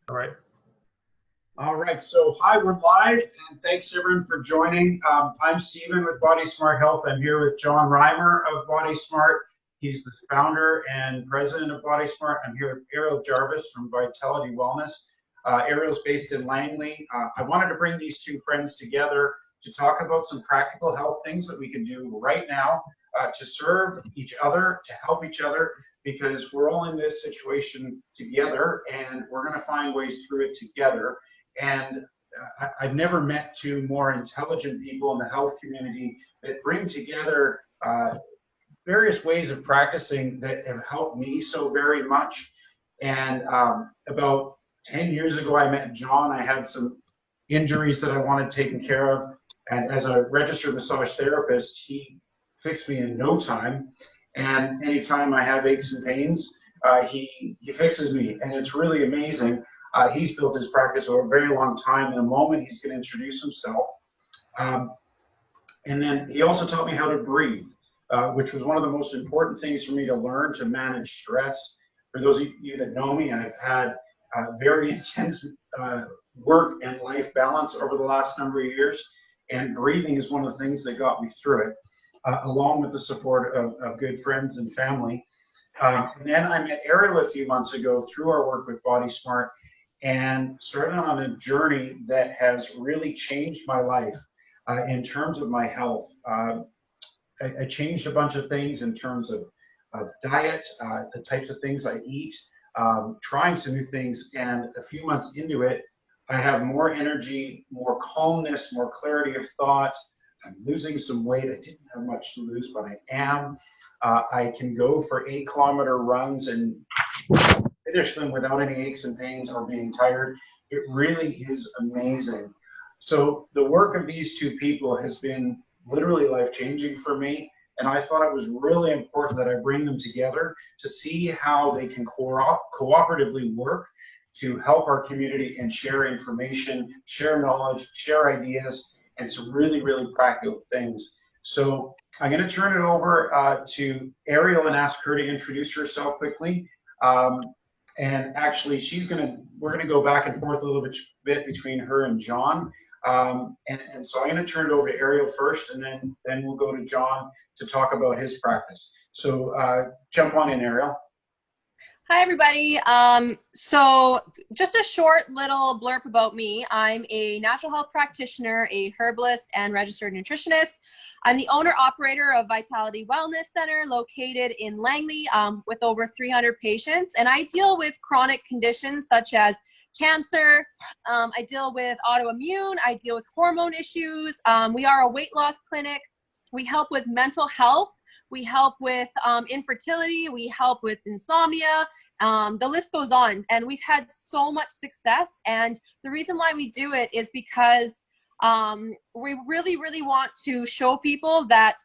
All right. All right, so hi, we're live, and thanks everyone for joining. I'm Stephen with Body Smart Health. I'm here with John Reimer of Body Smart. He's the founder and president of Body Smart. I'm here with Ariel Jarvis from Vitality Wellness. Ariel's based in Langley. I wanted to bring these two friends together to talk about some practical health things that we can do right now to serve each other, to help each other, because we're all in this situation together, and we're going to find ways through it together. And I've never met two more intelligent people in the health community that bring together various ways of practicing that have helped me so very much. And about 10 years ago, I met John. I had some injuries that I wanted taken care of. And as a registered massage therapist, he fixed me in no time. And anytime I have aches and pains, he fixes me. And it's really amazing. He's built his practice over a very long time. In a moment, he's going to introduce himself. And then he also taught me how to breathe, which was one of the most important things for me to learn to manage stress. For those of you that know me, I've had very intense work and life balance over the last number of years. And breathing is one of the things that got me through it, along with the support of good friends and family. And then I met Ariel a few months ago through our work with Body Smart, and started on a journey that has really changed my life in terms of my health. I changed a bunch of things in terms of diet, the types of things I eat, trying some new things, and a few months into it, I have more energy, more calmness, more clarity of thought. I'm losing some weight. I didn't have much to lose, but I am. I can go for 8-kilometer runs and finish them without any aches and pains or being tired. It really is amazing. So the work of these two people has been literally life-changing for me, and I thought it was really important that I bring them together to see how they can cooperatively work to help our community and share information, share knowledge, share ideas, and some really, really practical things. So I'm going to turn it over to Ariel and ask her to introduce herself quickly. And actually, we're going to go back and forth a little bit between her and John. And so I'm going to turn it over to Ariel first, and then we'll go to John to talk about his practice. So jump on in, Ariel. Hi, everybody. So just a short little blurb about me. I'm a natural health practitioner, a herbalist, and registered nutritionist. I'm the owner-operator of Vitality Wellness Center located in Langley with over 300 patients. And I deal with chronic conditions such as cancer. I deal with autoimmune. I deal with hormone issues. We are a weight loss clinic. We help with mental health. We help with infertility. We help with insomnia. The list goes on. And we've had so much success. And the reason why we do it is because we really, really want to show people that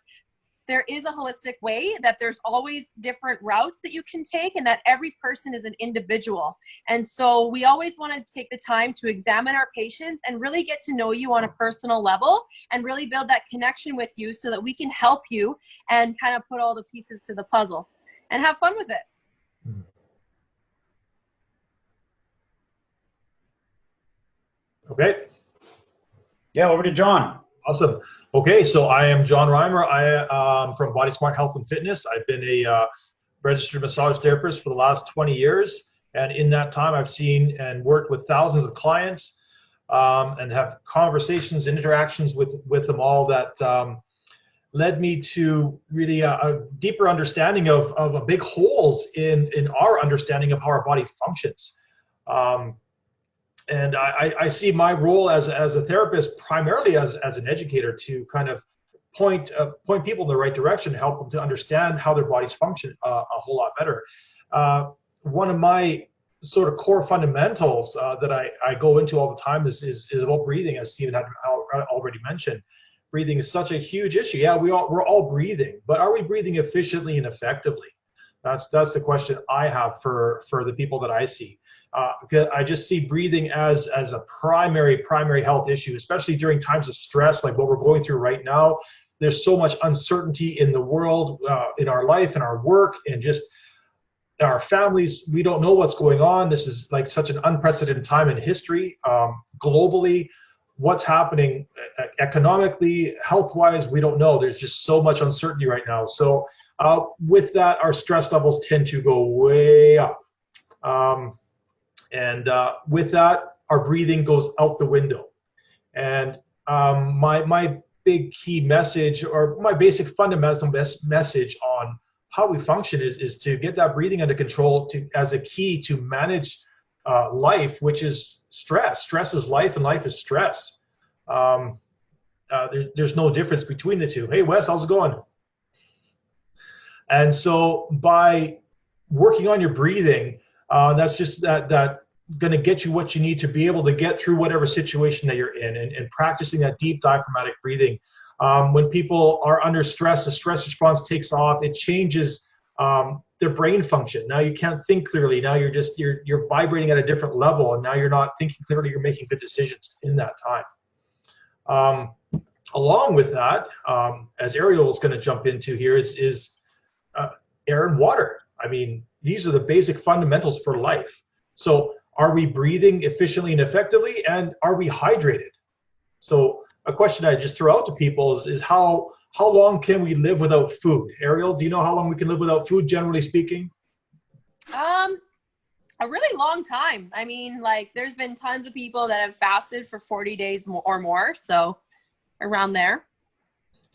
there is a holistic way, that there's always different routes that you can take, and that every person is an individual. And so we always want to take the time to examine our patients and really get to know you on a personal level and really build that connection with you so that we can help you and kind of put all the pieces to the puzzle and have fun with it. Okay. Yeah, over to John. Awesome. Okay, so I am John Reimer. I am from Body Smart Health and Fitness. I've been a registered massage therapist for the last 20 years. And in that time, I've seen and worked with thousands of clients and have conversations and interactions with them all that led me to really a deeper understanding of big holes in our understanding of how our body functions. And I see my role as a therapist primarily as an educator to kind of point people in the right direction, help them to understand how their bodies function a whole lot better. One of my sort of core fundamentals that I go into all the time is about breathing, as Stephen had already mentioned. Breathing is such a huge issue. Yeah, we're all breathing, but are we breathing efficiently and effectively? That's the question I have for the people that I see. Because I just see breathing as a primary health issue, especially during times of stress like what we're going through right now. There's so much uncertainty in the world, in our life, in our work, and just our families, we don't know what's going on. This is like such an unprecedented time in history. Globally, what's happening economically, health-wise, we don't know. There's just so much uncertainty right now. So with that, our stress levels tend to go way up. With that, our breathing goes out the window. And my big key message, or my basic fundamental message on how we function is to get that breathing under control as a key to manage life, which is stress. Stress is life and life is stress. There's no difference between the two. Hey, Wes, how's it going? And so by working on your breathing, that's just that going to get you what you need to be able to get through whatever situation that you're in, and practicing that deep diaphragmatic breathing. When people are under stress, the stress response takes off. It changes their brain function. Now you can't think clearly. Now you're vibrating at a different level, and now you're not thinking clearly. You're making good decisions in that time. Along with that, as Ariel is going to jump into here, is air and water. I mean, these are the basic fundamentals for life. So are we breathing efficiently and effectively, and are we hydrated? So a question I just throw out to people is how long can we live without food? Ariel, do you know how long we can live without food, generally speaking? A really long time. I mean, like, there's been tons of people that have fasted for 40 days or more, so around there.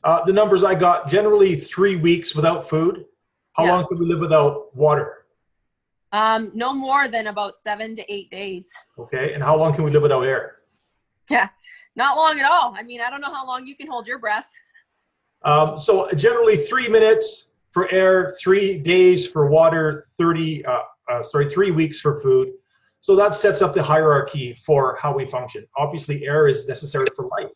The numbers I got, generally 3 weeks without food. How long can we live without water? No more than about 7 to 8 days. Okay, and how long can we live without air? Yeah, not long at all. I mean, I don't know how long you can hold your breath. So generally 3 minutes for air, 3 days for water, 3 weeks for food. So that sets up the hierarchy for how we function. Obviously, air is necessary for life,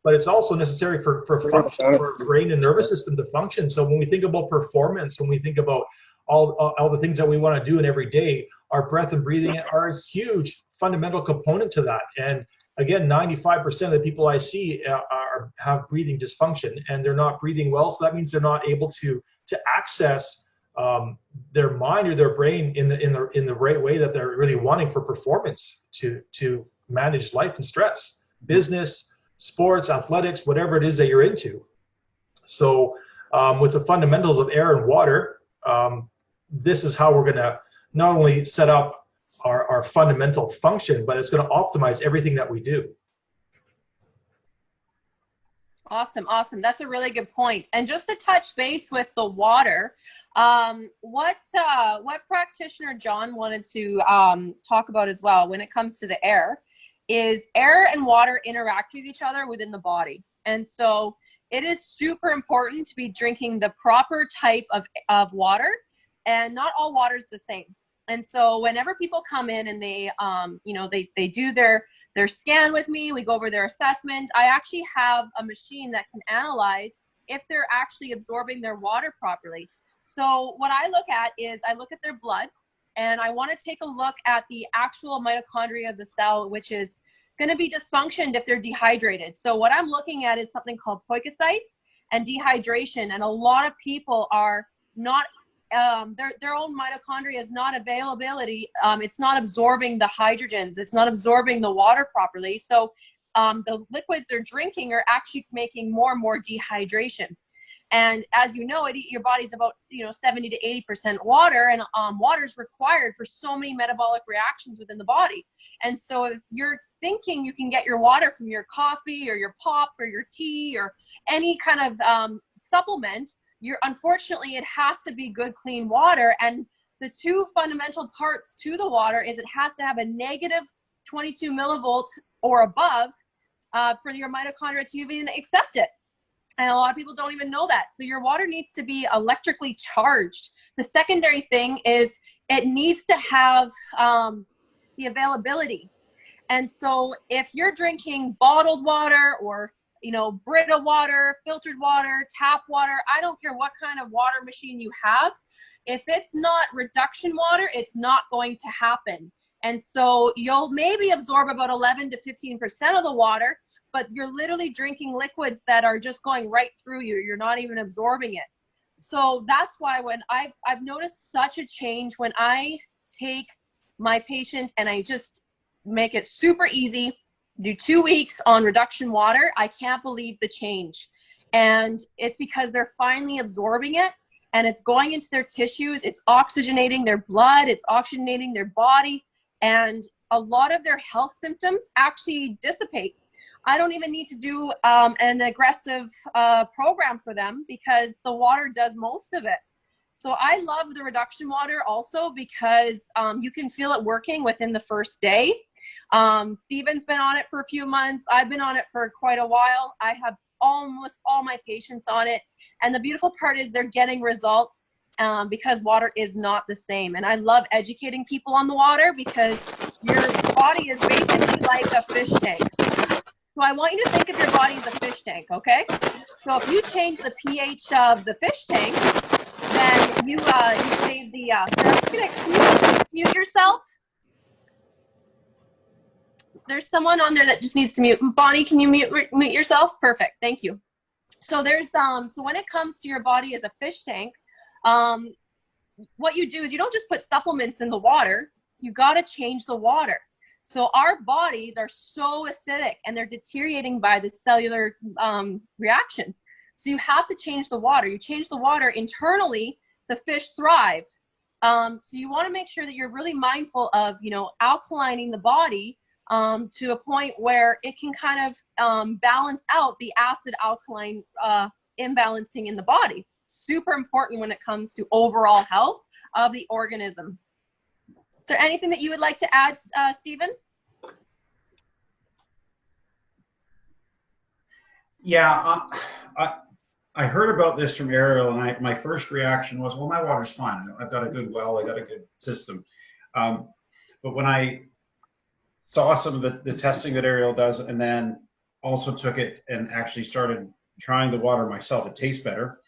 but it's also necessary for function, for our brain and nervous system to function. So when we think about performance, when we think about all the things that we want to do in every day, our breath and breathing are a huge fundamental component to that. And again, 95% of the people I see have breathing dysfunction, and they're not breathing well. So that means they're not able to access their mind or their brain in the right way that they're really wanting for performance, to manage life and stress, business, sports, athletics, whatever it is that you're into. So with the fundamentals of air and water, this is how we're going to not only set up our fundamental function, but it's going to optimize everything that we do. Awesome. That's a really good point. And just to touch base with the water, what practitioner John wanted to talk about as well when it comes to the air is air and water interact with each other within the body. And so it is super important to be drinking the proper type of water, and not all water is the same. And so whenever people come in and they do their scan with me, we go over their assessment, I actually have a machine that can analyze if they're actually absorbing their water properly. So what I look at is I look at their blood, and I want to take a look at the actual mitochondria of the cell, which is going to be dysfunctioned if they're dehydrated. So what I'm looking at is something called poikicytes and dehydration. And a lot of people are not, their own mitochondria is not availability. It's not absorbing the hydrogens. It's not absorbing the water properly. So the liquids they're drinking are actually making more and more dehydration. And as you know, your body's about 70 to 80% water, and water is required for so many metabolic reactions within the body. And so if you're thinking you can get your water from your coffee or your pop or your tea or any kind of supplement, unfortunately it has to be good, clean water. And the two fundamental parts to the water is it has to have a negative 22 millivolts or above for your mitochondria to even accept it. And a lot of people don't even know that. So your water needs to be electrically charged. The secondary thing is it needs to have the availability. And so if you're drinking bottled water or, Brita water, filtered water, tap water, I don't care what kind of water machine you have, if it's not reduction water, it's not going to happen. And so you'll maybe absorb about 11 to 15% of the water, but you're literally drinking liquids that are just going right through you. You're not even absorbing it. So that's why when I've noticed such a change when I take my patient and I just make it super easy, do 2 weeks on reduction water, I can't believe the change. And it's because they're finally absorbing it, and it's going into their tissues, it's oxygenating their blood, it's oxygenating their body, and a lot of their health symptoms actually dissipate. I don't even need to do an aggressive program for them because the water does most of it. So I love the reduction water also because you can feel it working within the first day. Stephen's been on it for a few months. I've been on it for quite a while. I have almost all my patients on it. And the beautiful part is they're getting results because water is not the same. And I love educating people on the water because your body is basically like a fish tank. So I want you to think of your body as a fish tank, okay? So if you change the pH of the fish tank, then you save the, I'm just gonna, can you mute yourself? There's someone on there that just needs to mute. Bonnie, can you mute yourself? Perfect, thank you. So there's, so when it comes to your body as a fish tank, what you do is you don't just put supplements in the water, you gotta change the water. So our bodies are so acidic and they're deteriorating by the cellular reaction. So you have to change the water. You change the water internally, the fish thrive. So you want to make sure that you're really mindful of, you know, alkalining the body to a point where it can kind of balance out the acid alkaline imbalancing in the body. Super important when it comes to overall health of the organism. Is there anything that you would like to add, Stephen? Yeah, I heard about this from Ariel, and my first reaction was, well, my water's fine. I've got a good well, I got a good system. But when I saw some of the testing that Ariel does, and then also took it and actually started trying the water myself, it tastes better.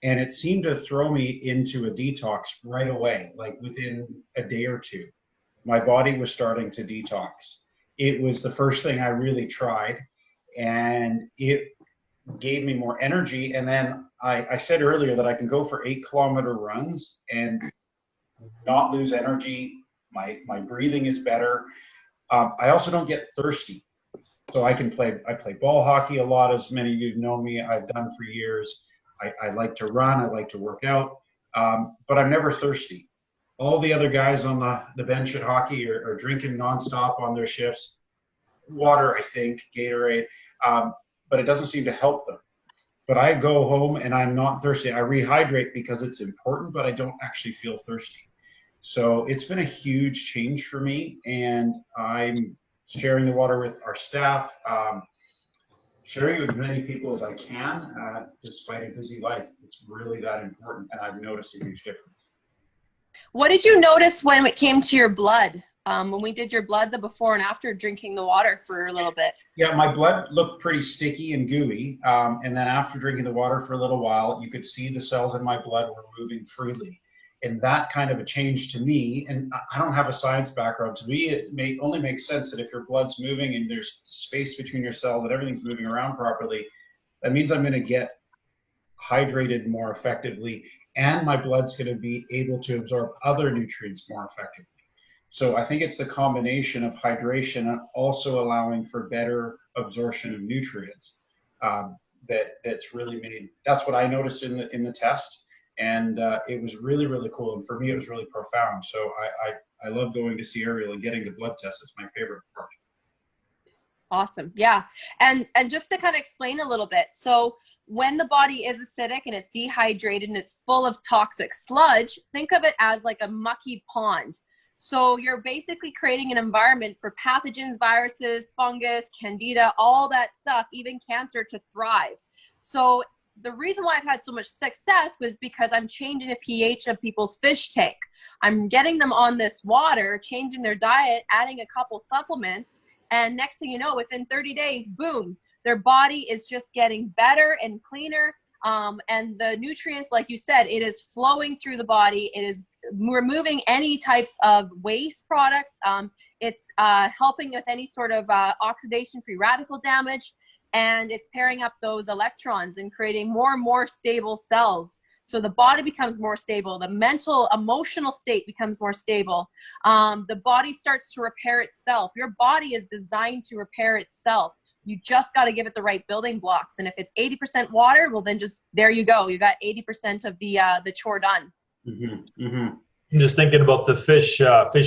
And it seemed to throw me into a detox right away, like within a day or two. My body was starting to detox. It was the first thing I really tried, and it gave me more energy. And then I said earlier that I can go for 8-kilometer runs and not lose energy. My breathing is better. I also don't get thirsty. So I play ball hockey a lot, as many of you know me, I've done for years. I like to run, I like to work out, but I'm never thirsty. All the other guys on the bench at hockey are drinking nonstop on their shifts. Water, I think, Gatorade, but it doesn't seem to help them. But I go home and I'm not thirsty. I rehydrate because it's important, but I don't actually feel thirsty. So it's been a huge change for me, and I'm sharing the water with our staff, sharing it with as many people as I can, despite a busy life. It's really that important, and I've noticed a huge difference. What did you notice when it came to your blood? When we did your blood, the before and after drinking the water for a little bit? Yeah, my blood looked pretty sticky and gooey, and then after drinking the water for a little while, you could see the cells in my blood were moving freely. And that kind of a change to me, and I don't have a science background, to me it only makes sense that if your blood's moving and there's space between your cells and everything's moving around properly, that means I'm going to get hydrated more effectively, and my blood's going to be able to absorb other nutrients more effectively. So I think it's the combination of hydration and also allowing for better absorption of nutrients that's really made. That's what I noticed in the test. And it was really, really cool. And for me, it was really profound. So I love going to see Ariel and getting the blood test. It's my favorite part. Awesome. Yeah. And just to kind of explain a little bit. So when the body is acidic and it's dehydrated and it's full of toxic sludge, think of it as like a mucky pond. So you're basically creating an environment for pathogens, viruses, fungus, candida, all that stuff, even cancer, to thrive. So the reason why I've had so much success was because I'm changing the pH of people's fish tank. I'm getting them on this water, changing their diet, adding a couple supplements, and next thing you know, within 30 days, boom, their body is just getting better and cleaner. And the nutrients, like you said, it is flowing through the body. It is removing any types of waste products. It's helping with any sort of oxidation-free radical damage. And it's pairing up those electrons and creating more and more stable cells. So the body becomes more stable. The mental, emotional state becomes more stable. The body starts to repair itself. Your body is designed to repair itself. You just got to give it the right building blocks. And if it's 80% water, well, then just there you go. You got 80% of the chore done. Mm-hmm. Mm-hmm. I'm just thinking about the fish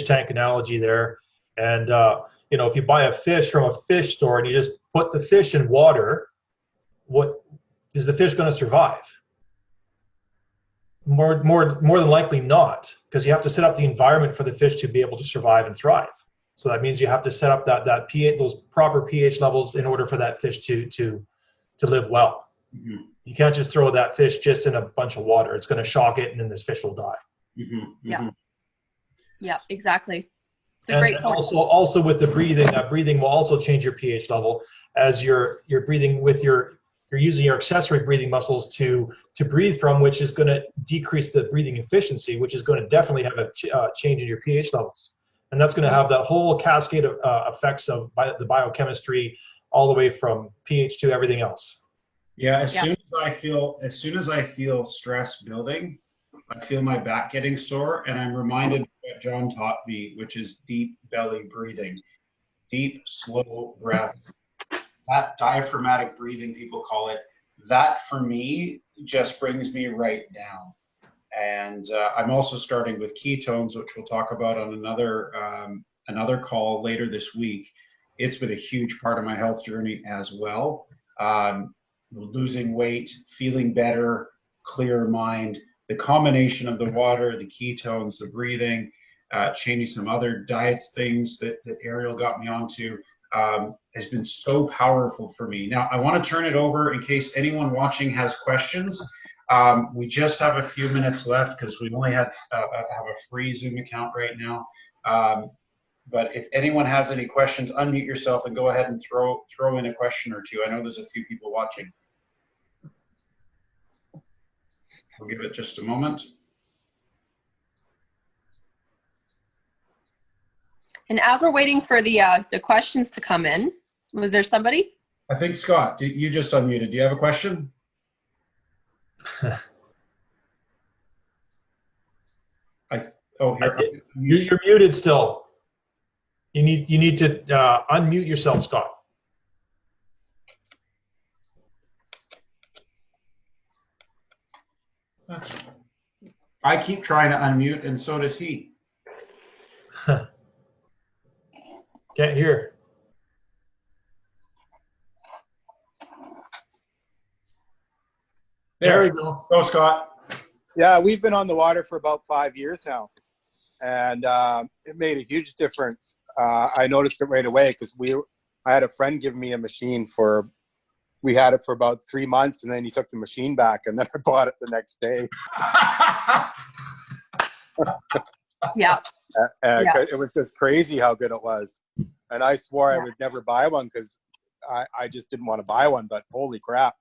tank analogy there. And, if you buy a fish from a fish store and you just put the fish in water, what is the fish going to survive? More than likely not, because you have to set up the environment for the fish to be able to survive and thrive. So that means you have to set up that pH, those proper pH levels in order for that fish to live well. Mm-hmm. You can't just throw that fish just in a bunch of water. It's going to shock it, and then this fish will die. Mm-hmm. Mm-hmm. Yeah. Yeah, exactly. It's a great point. Also with the breathing, breathing will also change your pH level as you're breathing with you're using your accessory breathing muscles to breathe from, which is going to decrease the breathing efficiency, which is going to definitely have a change in your pH levels. And that's going to have that whole cascade of effects of the biochemistry all the way from pH to everything else. Yeah, as soon as I feel stress building, I feel my back getting sore, and I'm reminded of what John taught me, which is deep belly breathing. Deep, slow breath. That diaphragmatic breathing, people call it, that for me just brings me right down. And I'm also starting with ketones, which we'll talk about on another call later this week. It's been a huge part of my health journey as well. Losing weight, feeling better, clearer mind, the combination of the water, the ketones, the breathing, changing some other diet things that Ariel got me onto, has been so powerful for me. Now, I want to turn it over in case anyone watching has questions. We just have a few minutes left because we only have a free Zoom account right now. But if anyone has any questions, unmute yourself and go ahead and throw in a question or two. I know there's a few people watching. We'll give it just a moment. And as we're waiting for the questions to come in, was there somebody? I think Scott, you just unmuted. Do you have a question? You're muted still. You need to unmute yourself, Scott. I keep trying to unmute, and so does he. Can't hear. There we go. Go, Scott. Yeah, we've been on the water for about 5 years now, and it made a huge difference. I noticed it right away because I had a friend give me a machine we had it for about 3 months, and then he took the machine back, and then I bought it the next day. Yeah. It was just crazy how good it was. And I swore I would never buy one because I just didn't want to buy one, but holy crap.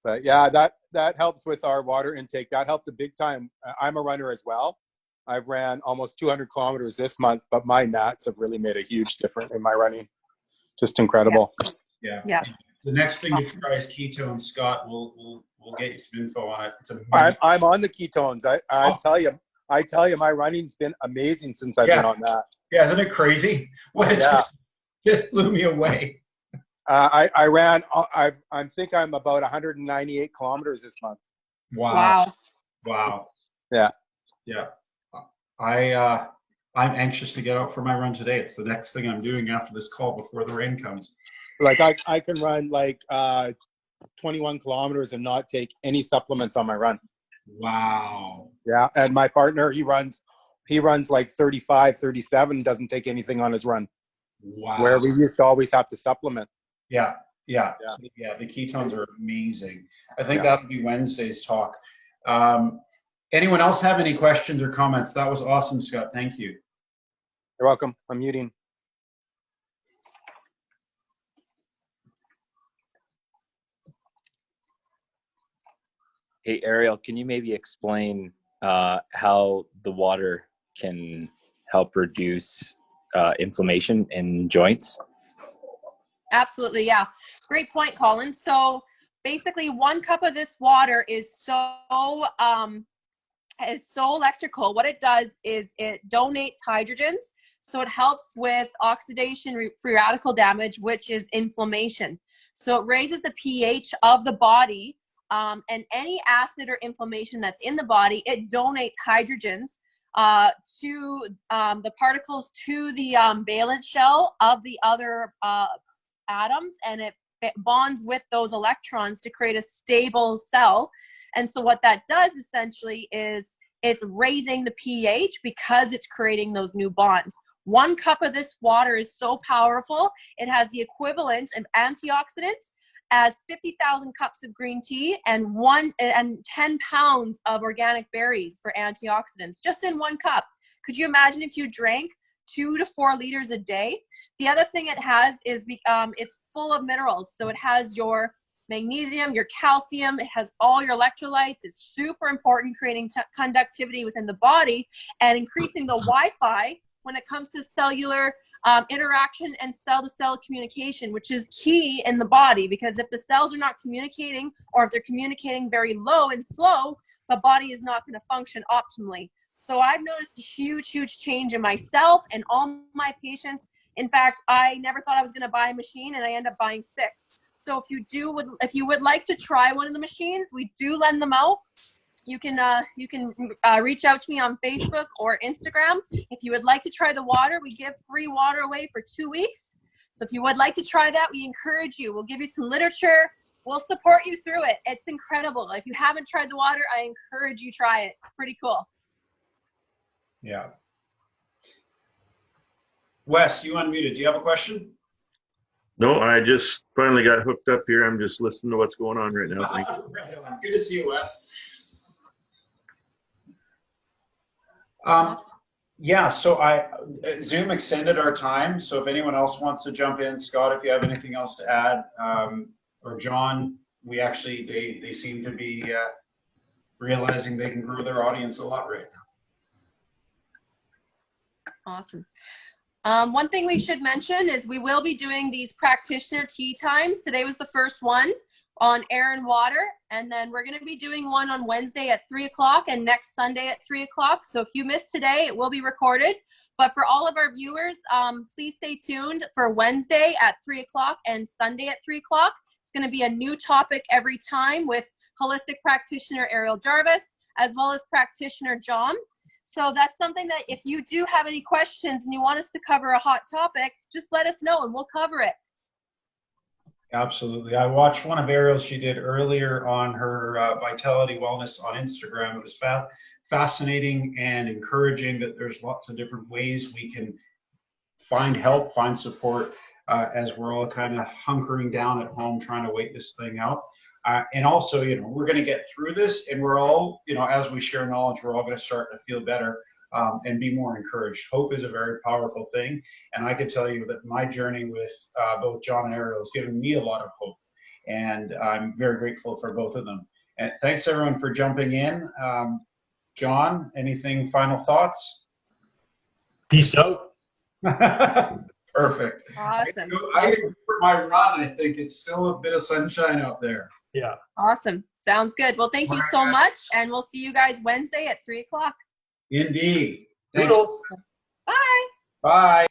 But yeah, that helps with our water intake. That helped a big time. I'm a runner as well. I've ran almost 200 kilometers this month, but my mats have really made a huge difference in my running. Just incredible. Yeah. The next thing to try is ketones, Scott. We'll get you some info on it. It's amazing. I'm on the ketones. I tell you, my running's been amazing since I've been on that. Yeah, isn't it crazy? Just blew me away. I ran. I think I'm about 198 kilometers this month. Wow. Yeah. I'm anxious to get out for my run today. It's the next thing I'm doing after this call before the rain comes. Like I can run like 21 kilometers and not take any supplements on my run. Wow. Yeah, and my partner, he runs like 35, 37, doesn't take anything on his run. Wow. Where we used to always have to supplement. Yeah. The ketones are amazing. I think that'll be Wednesday's talk. Anyone else have any questions or comments? That was awesome, Scott. Thank you. You're welcome. I'm muting. Hey, Ariel, can you maybe explain how the water can help reduce inflammation in joints? Absolutely, yeah. Great point, Colin. So basically 1 cup of this water is so electrical. What it does is it donates hydrogens, so it helps with oxidation free radical damage, which is inflammation. So it raises the pH of the body, and any acid or inflammation that's in the body, it donates hydrogens to the particles to the valence shell of the other atoms, and it bonds with those electrons to create a stable cell. And so what that does essentially is it's raising the pH because it's creating those new bonds. 1 cup of this water is so powerful. It has the equivalent of antioxidants as 50,000 cups of green tea and 10 pounds of organic berries for antioxidants, just in 1 cup. Could you imagine if you drank 2 to 4 liters a day? The other thing it has is it's full of minerals. So it has your magnesium, your calcium, it has all your electrolytes. It's super important, creating conductivity within the body and increasing the Wi-Fi when it comes to cellular interaction and cell-to-cell communication, which is key in the body, because if the cells are not communicating, or if they're communicating very low and slow, the body is not going to function optimally. So I've noticed a huge change in myself and all my patients. In fact, I never thought I was going to buy a machine, and I end up buying 6. So if you would like to try one of the machines, we do lend them out. You can reach out to me on Facebook or Instagram. If you would like to try the water, we give free water away for 2 weeks. So if you would like to try that, we encourage you. We'll give you some literature. We'll support you through it. It's incredible. If you haven't tried the water, I encourage you try it. It's pretty cool. Yeah. Wes, you unmuted. Do you have a question? No, I just finally got hooked up here. I'm just listening to what's going on right now. Thanks. Good to see you, Wes. Yeah, so Zoom extended our time. So if anyone else wants to jump in, Scott, if you have anything else to add, or John, they seem to be realizing they can grow their audience a lot right now. Awesome. One thing we should mention is we will be doing these practitioner tea times. Today was the first one on air and water, and then we're going to be doing one on Wednesday at 3 o'clock and next Sunday at 3 o'clock. So if you missed today, it will be recorded. But for all of our viewers, please stay tuned for Wednesday at 3 o'clock and Sunday at 3 o'clock. It's going to be a new topic every time with holistic practitioner Ariel Jarvis, as well as practitioner John. So that's something that if you do have any questions and you want us to cover a hot topic, just let us know and we'll cover it. Absolutely. I watched one of Ariel's she did earlier on her Vitality Wellness on Instagram. It was fascinating and encouraging that there's lots of different ways we can find help, find support as we're all kind of hunkering down at home trying to wait this thing out. And also, we're going to get through this, and we're all, as we share knowledge, we're all going to start to feel better and be more encouraged. Hope is a very powerful thing. And I can tell you that my journey with both John and Ariel has given me a lot of hope. And I'm very grateful for both of them. And thanks, everyone, for jumping in. John, anything final thoughts? Peace out. Awesome. Perfect. For my run, I think it's still a bit of sunshine out there. Yeah. Awesome. Sounds good. Well, thank you so much, and we'll see you guys Wednesday at 3 o'clock. Indeed. Thanks. Toodles. Bye. Bye.